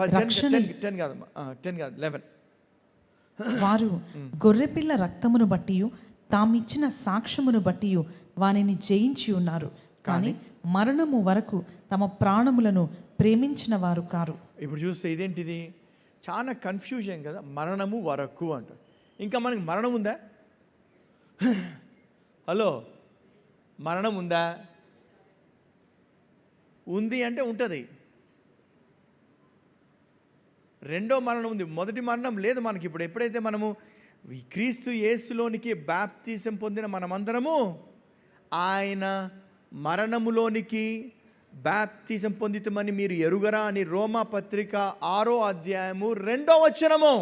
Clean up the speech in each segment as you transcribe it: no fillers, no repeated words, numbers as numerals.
10 కాదమ్మా, 10 కాదు 11. వారు గొర్రెపిల్ల రక్తమును బట్టి తామిచ్చిన సాక్ష్యమును బట్టి వానిని జయించి ఉన్నారు, కానీ మరణము వరకు తమ ప్రాణములను ప్రేమించిన వారు కారు. ఇప్పుడు చూస్తే ఇదేంటిది, చాలా కన్ఫ్యూజన్ కదా. మరణము వరకు అంటారు. ఇంకా మనకి మరణం ఉందా? హలో, మరణం ఉందా? ఉంది అంటే ఉంటుంది. రెండో మరణం ఉంది, మొదటి మరణం లేదు మనకి. ఇప్పుడు ఎప్పుడైతే మనము క్రీస్తు యేసులోనికి బాప్తిజం పొందిన మనమందరము ఆయన మరణములోనికి బాప్తిజం పొందితమని మీరు ఎరుగరా అని రోమా పత్రిక 6వ అధ్యాయము 2వ వచనము.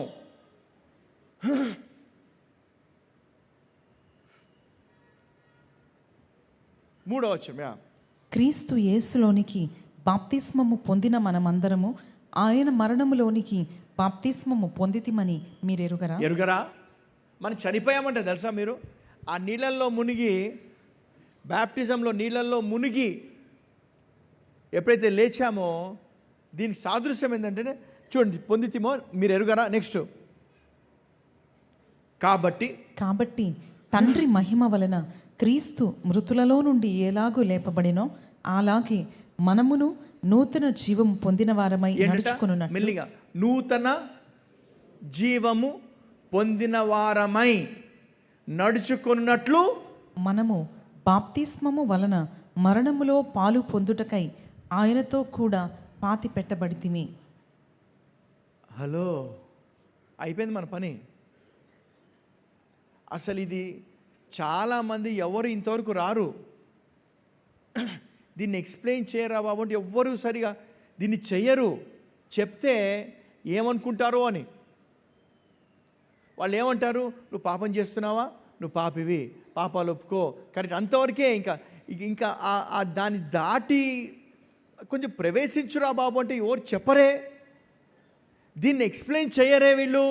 మూడవ వచనం, క్రీస్తు యేసులోనికి బాప్తిస్మము పొందిన మనమందరము ఆయన మరణములోనికి బాప్తిస్మము పొందితిమని మీరు ఎరుగరా. మనం చనిపోయామంటే తెలుసా మీరు? ఆ నీళ్ళల్లో మునిగి, బాప్టిజంలో నీళ్ళల్లో మునిగి ఎప్పుడైతే లేచామో, దీనికి సాదృశ్యం ఏంటంటే చూడండి, పొందితిమో మీరు ఎరుగరా. నెక్స్ట్, కాబట్టి తండ్రి మహిమ వలన క్రీస్తు మృతులలో నుండి ఎలాగూ లేపబడినో అలాగే మనమును నూతన జీవము పొందిన వారమై నడుచుకొనున్నట్లు. మెల్లిగా, నూతన జీవము పొందిన వారమై నడుచుకొనున్నట్లు మనము బాప్తిస్మము వలన మరణములో పాలు పొందుటకై ఆయనతో కూడా పాతి పెట్టబడితిమి. హలో, అయిపోయింది మన పని. అసలు ఇది చాలామంది ఎవరు ఇంతవరకు రారు, దీన్ని ఎక్స్ప్లెయిన్ చేయరా బాబు అంటే ఎవ్వరూ సరిగా దీన్ని చెయ్యరు. చెప్తే ఏమనుకుంటారో అని. వాళ్ళు ఏమంటారు, నువ్వు పాపం చేస్తున్నావా, నువ్వు పాపివి, పాపాలు ఒప్పుకో, కరెక్ట్, అంతవరకే. ఇంకా దాన్ని దాటి కొంచెం ప్రవేశించురా బాబు అంటే ఎవరు చెప్పరే, దీన్ని ఎక్స్ప్లెయిన్ చేయరే వీళ్ళు.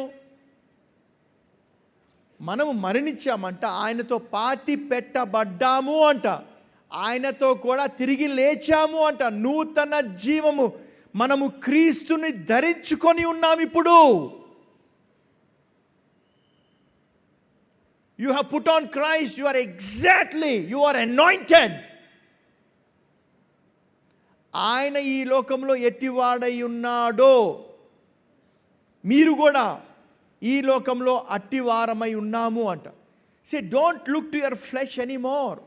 మనము మరణించామంట, ఆయనతో పాతి పెట్టబడ్డాము అంట, ఆయనతో కూడా తిరిగి లేచాము అంట. నూతన జీవము, మనము క్రీస్తుని ధరించుకొని ఉన్నాం ఇప్పుడు. You have put on Christ, you are anointed. ఆయన ఈ లోకంలో ఎట్టివాడై ఉన్నాడో మీరు కూడా ఈ లోకంలో అట్టివారమై ఉన్నాము అంట. Say, don't look to your flesh anymore.